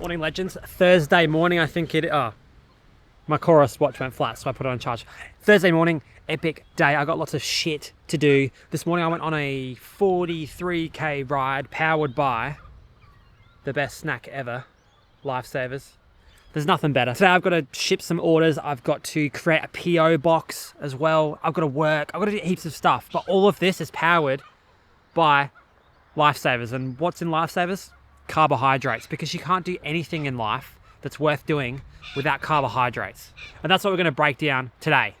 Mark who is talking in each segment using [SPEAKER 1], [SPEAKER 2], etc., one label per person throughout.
[SPEAKER 1] Morning legends. Thursday morning, I think my Chorus watch went flat, so I put it on charge. Thursday morning, epic day. I got lots of shit to do. This morning I went on a 43k ride powered by the best snack ever, Lifesavers. There's nothing better. Today I've got to ship some orders. I've got to create a PO box as well. I've got to work. I've got to do heaps of stuff. But all of this is powered by Lifesavers. And what's in Lifesavers? Carbohydrates, because you can't do anything in life that's worth doing without carbohydrates. And that's what we're going to break down today.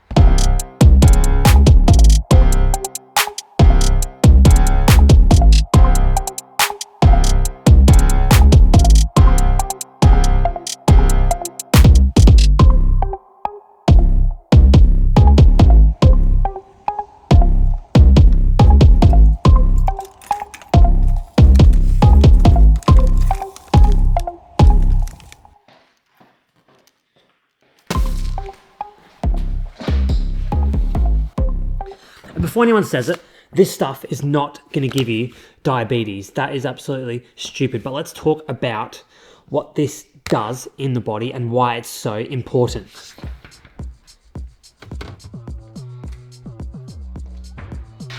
[SPEAKER 1] Before anyone says it, this stuff is not going to give you diabetes. That is absolutely stupid. But let's talk about what this does in the body and why it's so important.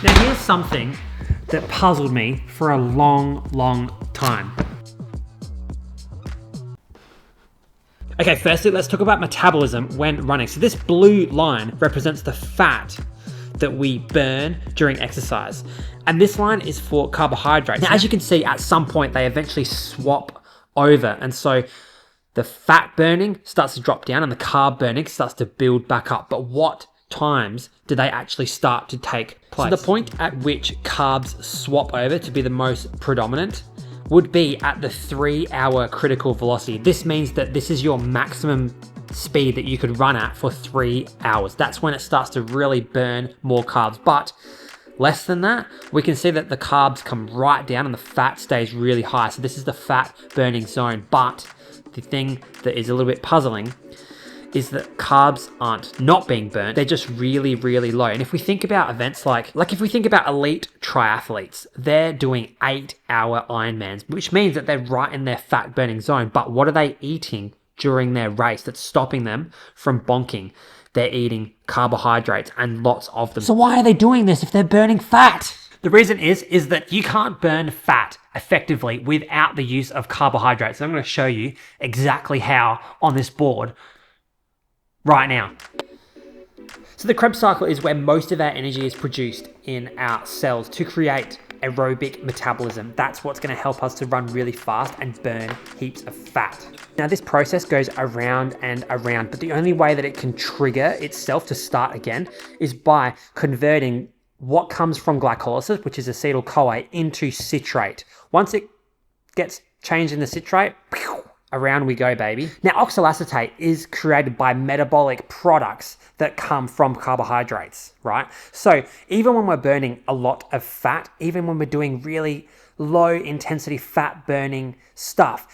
[SPEAKER 1] Now here's something that puzzled me for a long time. Okay, firstly, let's talk about metabolism when running. So this blue line represents the fat that we burn during exercise. And this line is for carbohydrates. Now, as you can see, at some point, they eventually swap over. And so the fat burning starts to drop down and the carb burning starts to build back up. But what times do they actually start to take place? So the point at which carbs swap over to be the most predominant would be at the 3-hour critical velocity. This means that this is your maximum speed that you could run at for 3 hours. That's when it starts to really burn more carbs. But less than that, we can see that the carbs come right down and the fat stays really high. So this is the fat burning zone. But the thing that is a little bit puzzling is that carbs aren't not being burnt. They're just really low. And if we think about events like if we think about elite triathletes, they're doing 8-hour Ironmans, which means that they're right in their fat burning zone. But what are they eating during their race that's stopping them from bonking? They're eating carbohydrates and lots of them. So why are they doing this if they're burning fat? The reason is that you can't burn fat effectively without the use of carbohydrates. So I'm going to show you exactly how on this board right now. So the Krebs cycle is where most of our energy is produced in our cells to create aerobic metabolism. That's what's going to help us to run really fast and burn heaps of fat. Now this process goes around and around, but the only way that it can trigger itself to start again is by converting what comes from glycolysis, which is acetyl-CoA, into citrate. Once it gets changed into citrate, around we go, baby. Now, oxaloacetate is created by metabolic products that come from carbohydrates, right? So even when we're burning a lot of fat, even when we're doing really low intensity fat burning stuff,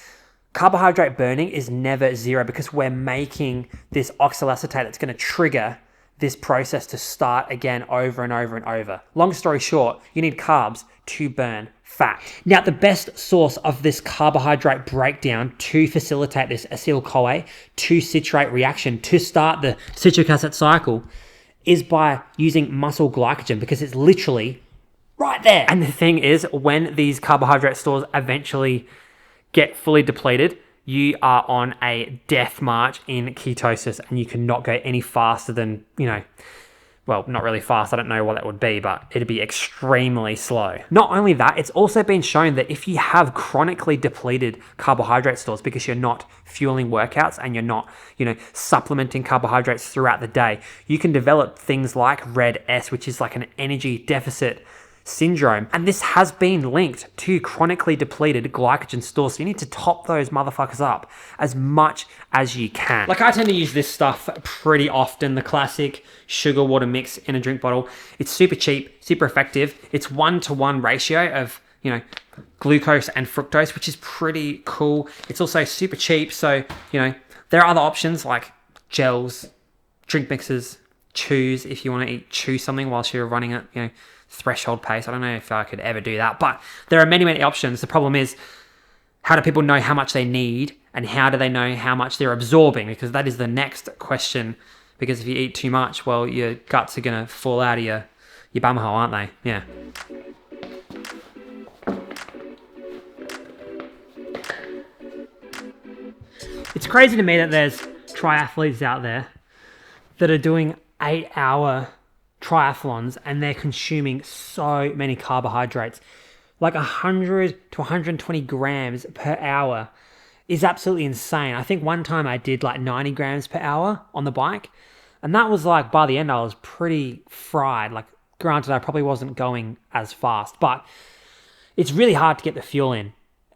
[SPEAKER 1] carbohydrate burning is never zero because we're making this oxaloacetate that's going to trigger this process to start again over and over and over. Long story short, you need carbs to burn fat. Now, the best source of this carbohydrate breakdown to facilitate this acetyl-CoA to citrate reaction to start the citric acid cycle is by using muscle glycogen, because it's literally right there. And the thing is, when these carbohydrate stores eventually get fully depleted, you are on a death march in ketosis and you cannot go any faster than, well, not really fast. I don't know what that would be, but it'd be extremely slow. Not only that, it's also been shown that if you have chronically depleted carbohydrate stores because you're not fueling workouts and you're not, supplementing carbohydrates throughout the day, you can develop things like RED-S, which is like an energy deficit syndrome. And this has been linked to chronically depleted glycogen stores. So you need to top those motherfuckers up as much as you can. Like, I tend to use this stuff pretty often, the classic sugar water mix in a drink bottle. It's super cheap, super effective. It's 1-to-1 ratio of, glucose and fructose, which is pretty cool. It's also super cheap. So, there are other options like gels, drink mixes, chews, if you want to chew something whilst you're running at, threshold pace. I don't know if I could ever do that, but there are many options. The problem is, how do people know how much they need And how do they know how much they're absorbing? Because that is the next question. Because if you eat too much, well, your guts are going to fall out of your bum hole, aren't they? Yeah. It's crazy to me that there's triathletes out there that are doing 8-hour triathlons and they're consuming so many carbohydrates. Like 100 to 120 grams per hour is absolutely insane. I think one time I did like 90 grams per hour on the bike. And that was like, by the end, I was pretty fried. Like, granted, I probably wasn't going as fast, but it's really hard to get the fuel in.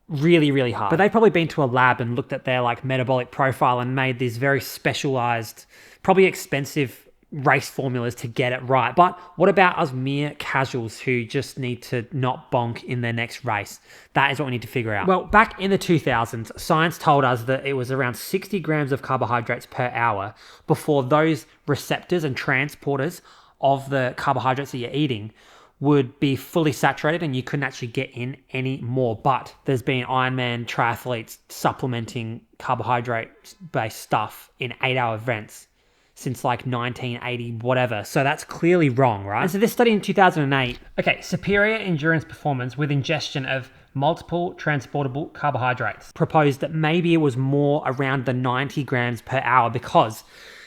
[SPEAKER 1] Really, really hard. But they've probably been to a lab and looked at their like metabolic profile and made these very specialized, probably expensive race formulas to get it right. But what about us mere casuals who just need to not bonk in their next race? That is what we need to figure out. Well, back in the 2000s, science told us that it was around 60 grams of carbohydrates per hour before those receptors and transporters of the carbohydrates that you're eating would be fully saturated and you couldn't actually get in any more. But there's been Ironman triathletes supplementing carbohydrate-based stuff in 8-hour events since like 1980, whatever. So that's clearly wrong, right? And so this study in 2008, superior endurance performance with ingestion of multiple transportable carbohydrates, proposed that maybe it was more around the 90 grams per hour because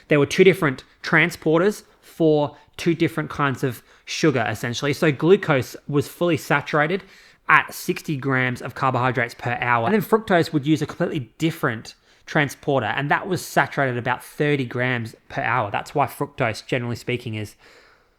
[SPEAKER 1] there were two different transporters for two different kinds of sugar, essentially. So glucose was fully saturated at 60 grams of carbohydrates per hour. And then fructose would use a completely different transporter, and that was saturated at about 30 grams per hour. That's why fructose, generally speaking, is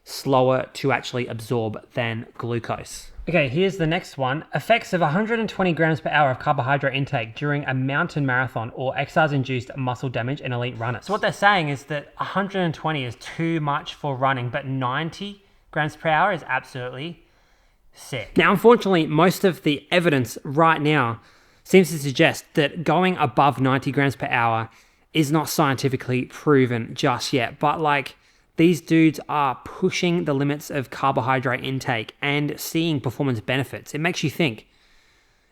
[SPEAKER 1] slower to actually absorb than glucose. Okay, here's the next one. Effects of 120 grams per hour of carbohydrate intake during a mountain marathon or exercise-induced muscle damage in elite runners. So what they're saying is that 120 is too much for running, but 90 grams per hour is absolutely sick. Now, unfortunately, most of the evidence right now seems to suggest that going above 90 grams per hour is not scientifically proven just yet, but like, these dudes are pushing the limits of carbohydrate intake and seeing performance benefits. It makes you think,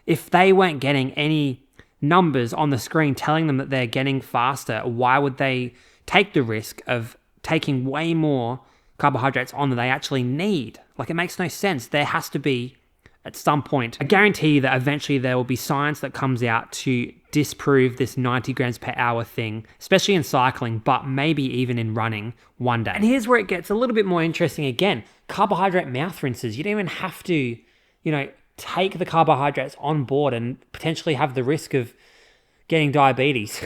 [SPEAKER 1] if they weren't getting any numbers on the screen telling them that they're getting faster, why would they take the risk of taking way more carbohydrates on than they actually need? Like, it makes no sense. There has to be, at some point, I guarantee you that eventually there will be science that comes out to disprove this 90 grams per hour thing, especially in cycling, but maybe even in running one day. And here's where it gets a little bit more interesting again. Carbohydrate mouth rinses. You don't even have to, take the carbohydrates on board and potentially have the risk of getting diabetes.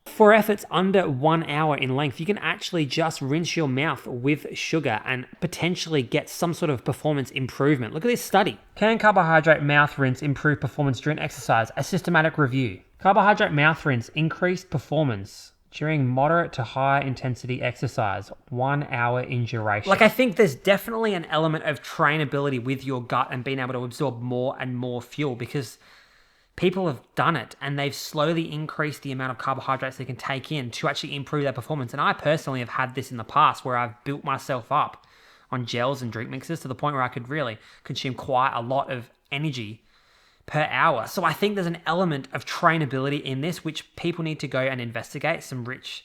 [SPEAKER 1] For efforts under 1 hour in length, you can actually just rinse your mouth with sugar and potentially get some sort of performance improvement. Look at this study. Can carbohydrate mouth rinse improve performance during exercise? A systematic review. Carbohydrate mouth rinse increased performance during moderate to high intensity exercise, 1 hour in duration. Like, I think there's definitely an element of trainability with your gut and being able to absorb more and more fuel, because people have done it and they've slowly increased the amount of carbohydrates they can take in to actually improve their performance. And I personally have had this in the past where I've built myself up on gels and drink mixes to the point where I could really consume quite a lot of energy per hour. So I think there's an element of trainability in this, which people need to go and investigate. Some rich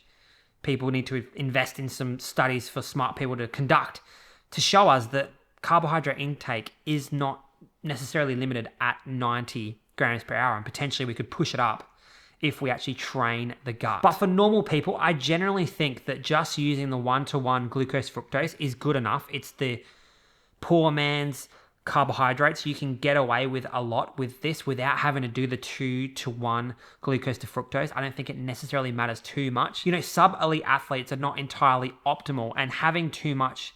[SPEAKER 1] people need to invest in some studies for smart people to conduct to show us that carbohydrate intake is not necessarily limited at 90 grams per hour, and potentially we could push it up if we actually train the gut. But for normal people, I generally think that just using the 1-to-1 glucose fructose is good enough. It's the poor man's carbohydrates. You can get away with a lot with this without having to do the 2-to-1 glucose to fructose. I don't think it necessarily matters too much. Sub-elite athletes are not entirely optimal, and having too much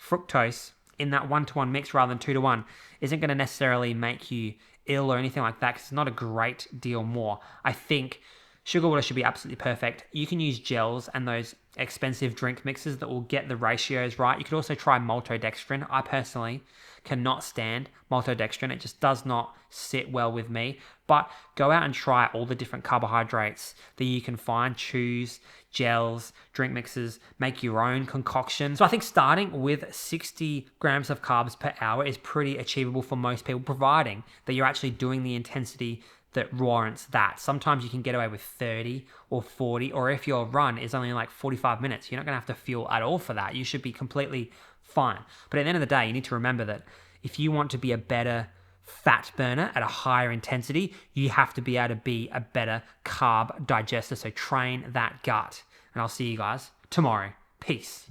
[SPEAKER 1] fructose in that 1-to-1 mix rather than 2-to-1 isn't going to necessarily make you ill or anything like that, because it's not a great deal more. I think sugar water should be absolutely perfect. You can use gels and those expensive drink mixes that will get the ratios right. You could also try maltodextrin. I personally cannot stand maltodextrin. It just does not sit well with me. But go out and try all the different carbohydrates that you can find. Chews, gels, drink mixes, make your own concoction. So I think starting with 60 grams of carbs per hour is pretty achievable for most people, providing that you're actually doing the intensity that warrants that. Sometimes you can get away with 30 or 40, or if your run is only like 45 minutes, you're not going to have to fuel at all for that. You should be completely fine. But at the end of the day, you need to remember that if you want to be a better fat burner at a higher intensity, you have to be able to be a better carb digester. So train that gut. And I'll see you guys tomorrow. Peace.